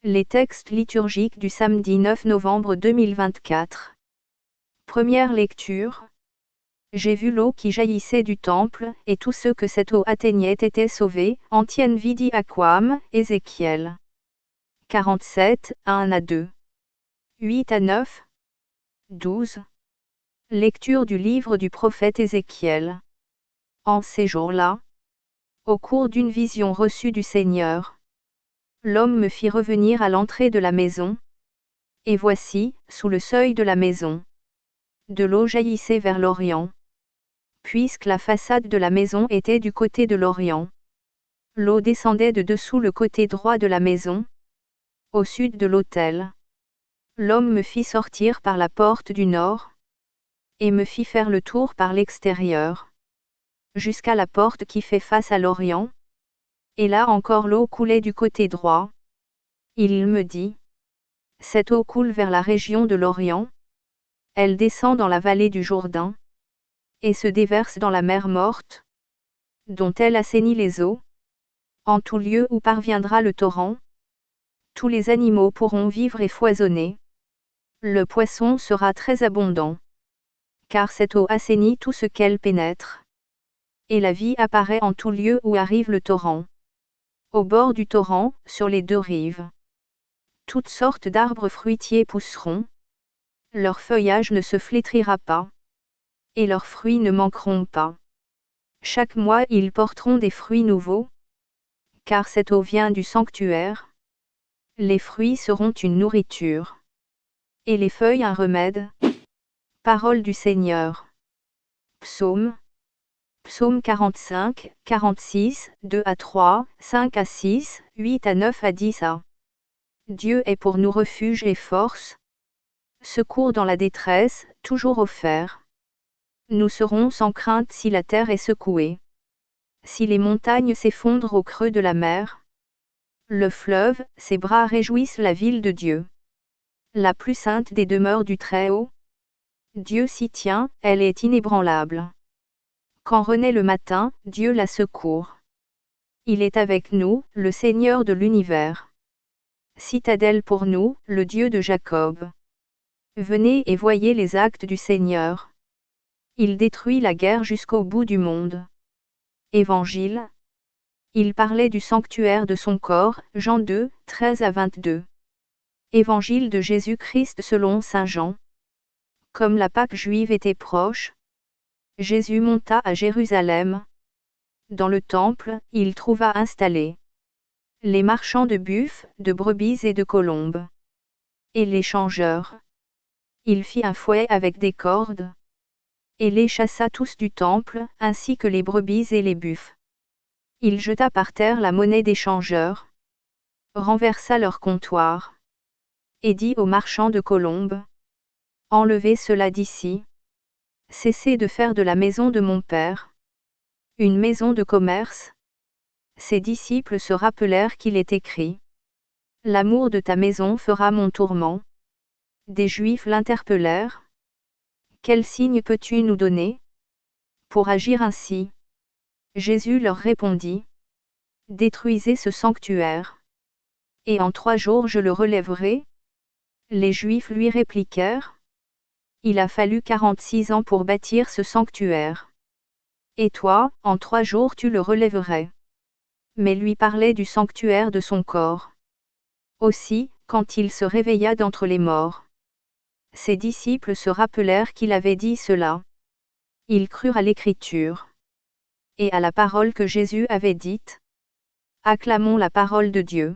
Les textes liturgiques du samedi 9 novembre 2024. Première lecture. J'ai vu l'eau qui jaillissait du temple, et tous ceux que cette eau atteignait étaient sauvés. Antienne vidi aquam, Ézéchiel 47, 1 à 2. 8 à 9. 12. Lecture du livre du prophète Ézéchiel. En ces jours-là, au cours d'une vision reçue du Seigneur, l'homme me fit revenir à l'entrée de la maison. Et voici, sous le seuil de la maison, de l'eau jaillissait vers l'Orient. Puisque la façade de la maison était du côté de l'Orient, l'eau descendait de dessous le côté droit de la maison, au sud de l'autel. L'homme me fit sortir par la porte du nord, et me fit faire le tour par l'extérieur, jusqu'à la porte qui fait face à l'Orient. Et là encore l'eau coulait du côté droit. Il me dit: cette eau coule vers la région de l'Orient. Elle descend dans la vallée du Jourdain, et se déverse dans la mer morte, dont elle assainit les eaux. En tout lieu où parviendra le torrent, tous les animaux pourront vivre et foisonner. Le poisson sera très abondant, car cette eau assainit tout ce qu'elle pénètre. Et la vie apparaît en tout lieu où arrive le torrent. Au bord du torrent, sur les deux rives, toutes sortes d'arbres fruitiers pousseront. Leur feuillage ne se flétrira pas, et leurs fruits ne manqueront pas. Chaque mois ils porteront des fruits nouveaux, car cette eau vient du sanctuaire. Les fruits seront une nourriture, et les feuilles un remède. Parole du Seigneur. Psaume 45, 46, 2 à 3, 5 à 6, 8 à 9 à 10 à. Dieu est pour nous refuge et force, secours dans la détresse, toujours offert. Nous serons sans crainte si la terre est secouée, si les montagnes s'effondrent au creux de la mer. Le fleuve, ses bras réjouissent la ville de Dieu, la plus sainte des demeures du Très-Haut. Dieu s'y tient, elle est inébranlable. Quand renaît le matin, Dieu la secourt. Il est avec nous, le Seigneur de l'univers. Citadelle pour nous, le Dieu de Jacob. Venez et voyez les actes du Seigneur. Il détruit la guerre jusqu'au bout du monde. Évangile. Il parlait du sanctuaire de son corps, Jean 2, 13 à 22. Évangile de Jésus-Christ selon saint Jean. Comme la Pâque juive était proche, Jésus monta à Jérusalem. Dans le temple, il trouva installés les marchands de buffles, de brebis et de colombes, et les changeurs. Il fit un fouet avec des cordes, et les chassa tous du temple, ainsi que les brebis et les buffles. Il jeta par terre la monnaie des changeurs, renversa leur comptoir, et dit aux marchands de colombes: enlevez cela d'ici. Cessez de faire de la maison de mon Père une maison de commerce. Ses disciples se rappelèrent qu'il est écrit: l'amour de ta maison fera mon tourment. Des Juifs l'interpellèrent: quel signe peux-tu nous donner pour agir ainsi? Jésus leur répondit: détruisez ce sanctuaire, et en 3 jours je le relèverai. Les Juifs lui répliquèrent: il a fallu 46 ans pour bâtir ce sanctuaire. Et toi, en 3 jours tu le relèverais. Mais lui parlait du sanctuaire de son corps. Aussi, quand il se réveilla d'entre les morts, ses disciples se rappelèrent qu'il avait dit cela. Ils crurent à l'Écriture et à la parole que Jésus avait dite. Acclamons la parole de Dieu.